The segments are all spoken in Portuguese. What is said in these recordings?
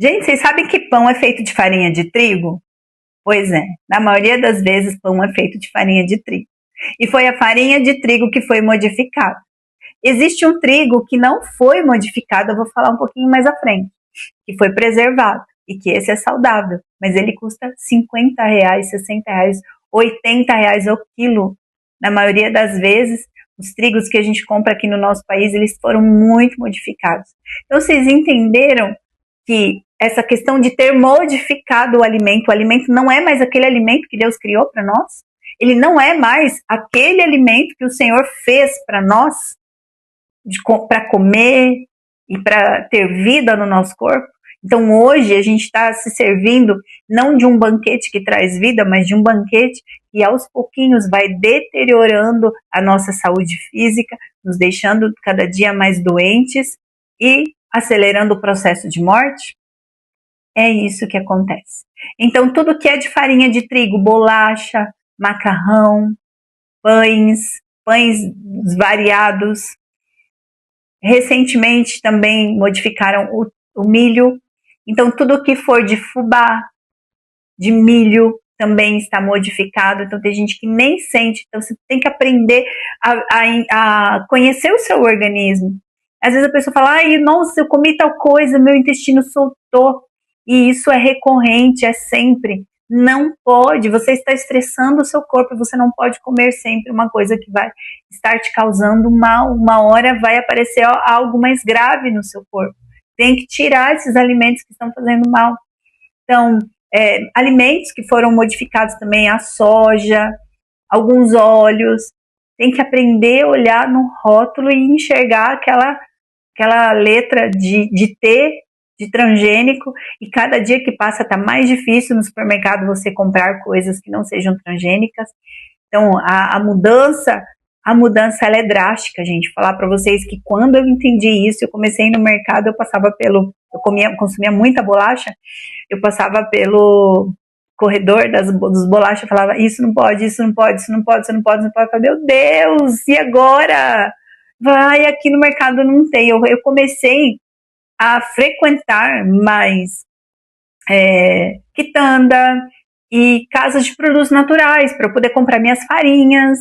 Gente, vocês sabem que pão é feito de farinha de trigo? Pois é, na maioria das vezes pão é feito de farinha de trigo. E foi a farinha de trigo que foi modificada. Existe um trigo que não foi modificado, eu vou falar um pouquinho mais à frente, que foi preservado e que esse é saudável, mas ele custa R$ 50, R$ 60, R$ 80 o quilo. Na maioria das vezes, os trigos que a gente compra aqui no nosso país, eles foram muito modificados. Então, vocês entenderam que essa questão de ter modificado o alimento não é mais aquele alimento que Deus criou para nós? Ele não é mais aquele alimento que o Senhor fez para nós, para comer e para ter vida no nosso corpo? Então hoje a gente está se servindo não de um banquete que traz vida, mas de um banquete que aos pouquinhos vai deteriorando a nossa saúde física, nos deixando cada dia mais doentes e acelerando o processo de morte. É isso que acontece. Então tudo que é de farinha de trigo, bolacha, macarrão, pães variados. Recentemente também modificaram o milho. Então tudo que for de fubá, de milho, também está modificado. Então tem gente que nem sente. Então você tem que aprender a conhecer o seu organismo. Às vezes a pessoa fala, ai, nossa, eu comi tal coisa, meu intestino soltou. E isso é recorrente, é sempre. Não pode, você está estressando o seu corpo, você não pode comer sempre uma coisa que vai estar te causando mal. Uma hora vai aparecer algo mais grave no seu corpo. Tem que tirar esses alimentos que estão fazendo mal. Então, alimentos que foram modificados também, a soja, alguns óleos, tem que aprender a olhar no rótulo e enxergar aquela letra de T, de transgênico, e cada dia que passa está mais difícil no supermercado você comprar coisas que não sejam transgênicas. Então, a mudança ela é drástica, gente. Falar para vocês que quando eu entendi isso, eu comecei no mercado, consumia muita bolacha, eu passava pelo corredor dos bolachas, falava, isso não pode, isso não pode, isso não pode, isso não pode, isso não pode. Eu falei, meu Deus, e agora? Vai, aqui no mercado não tem. Eu comecei a frequentar mais quitanda e casas de produtos naturais para eu poder comprar minhas farinhas.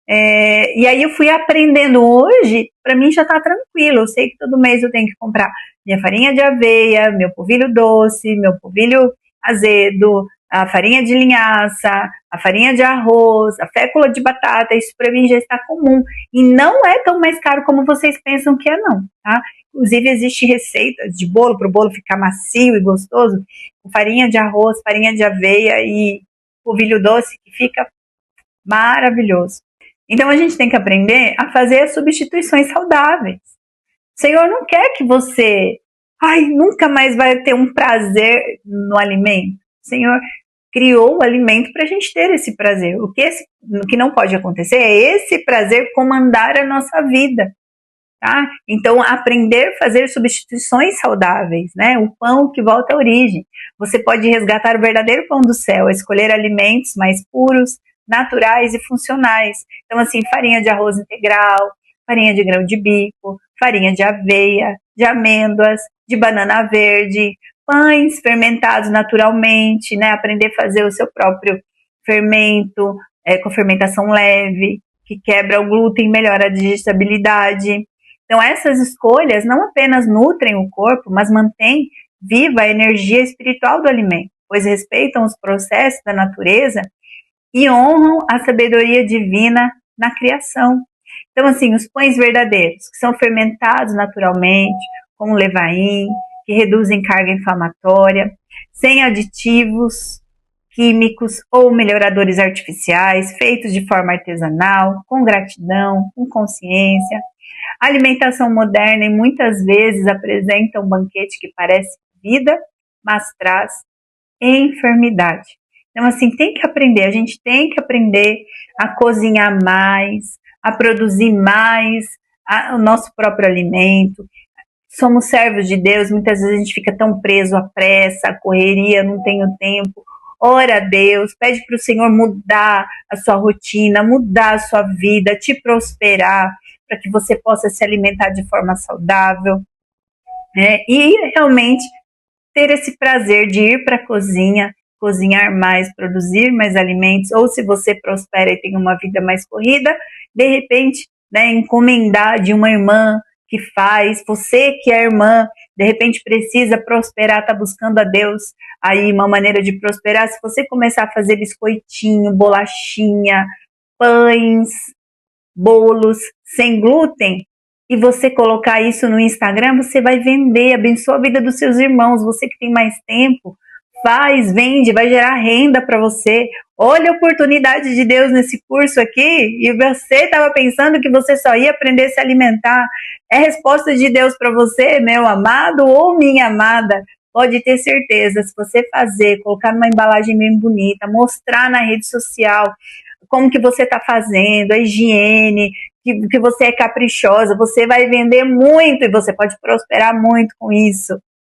E aí eu fui aprendendo. Hoje, para mim já está tranquilo. Eu sei que todo mês eu tenho que comprar minha farinha de aveia, meu polvilho doce, meu polvilho azedo, a farinha de linhaça, a farinha de arroz, a fécula de batata. Isso para mim já está comum. E não é tão mais caro como vocês pensam que é, não, tá? Inclusive, existe receita de bolo para o bolo ficar macio e gostoso, com farinha de arroz, farinha de aveia e polvilho doce, que fica maravilhoso. Então, a gente tem que aprender a fazer as substituições saudáveis. O Senhor não quer que você, nunca mais vai ter um prazer no alimento. O Senhor criou o alimento para a gente ter esse prazer. O que não pode acontecer é esse prazer comandar a nossa vida. Tá? Então, aprender a fazer substituições saudáveis, né? O pão que volta à origem. Você pode resgatar o verdadeiro pão do céu, escolher alimentos mais puros, naturais e funcionais. Então, assim, farinha de arroz integral, farinha de grão de bico, farinha de aveia, de amêndoas, de banana verde, pães fermentados naturalmente, né? Aprender a fazer o seu próprio fermento, com fermentação leve, que quebra o glúten, melhora a digestibilidade. Então, essas escolhas não apenas nutrem o corpo, mas mantêm viva a energia espiritual do alimento, pois respeitam os processos da natureza e honram a sabedoria divina na criação. Então, assim, os pães verdadeiros, que são fermentados naturalmente, como levain, que reduzem carga inflamatória, sem aditivos químicos ou melhoradores artificiais, feitos de forma artesanal, com gratidão, com consciência. A alimentação moderna e muitas vezes apresenta um banquete que parece vida, mas traz enfermidade. Então, assim, a gente tem que aprender a cozinhar mais, a produzir mais o nosso próprio alimento. Somos servos de Deus, muitas vezes a gente fica tão preso à pressa, à correria, não tenho tempo. Ora a Deus, pede para o Senhor mudar a sua rotina, mudar a sua vida, te prosperar, para que você possa se alimentar de forma saudável, né? E realmente ter esse prazer de ir para a cozinha, cozinhar mais, produzir mais alimentos, ou se você prospera e tem uma vida mais corrida, de repente, né, encomendar de uma irmã que faz, você que é irmã, de repente precisa prosperar, está buscando a Deus aí uma maneira de prosperar, se você começar a fazer biscoitinho, bolachinha, pães, bolos sem glúten, e você colocar isso no Instagram, você vai vender, abençoa a vida dos seus irmãos, você que tem mais tempo, faz, vende, vai gerar renda para você. Olha a oportunidade de Deus nesse curso aqui, e você estava pensando que você só ia aprender a se alimentar. É resposta de Deus para você, meu amado ou minha amada. Pode ter certeza, se você fazer, colocar numa embalagem bem bonita, mostrar na rede social como que você está fazendo, a higiene, que você é caprichosa, você vai vender muito e você pode prosperar muito com isso.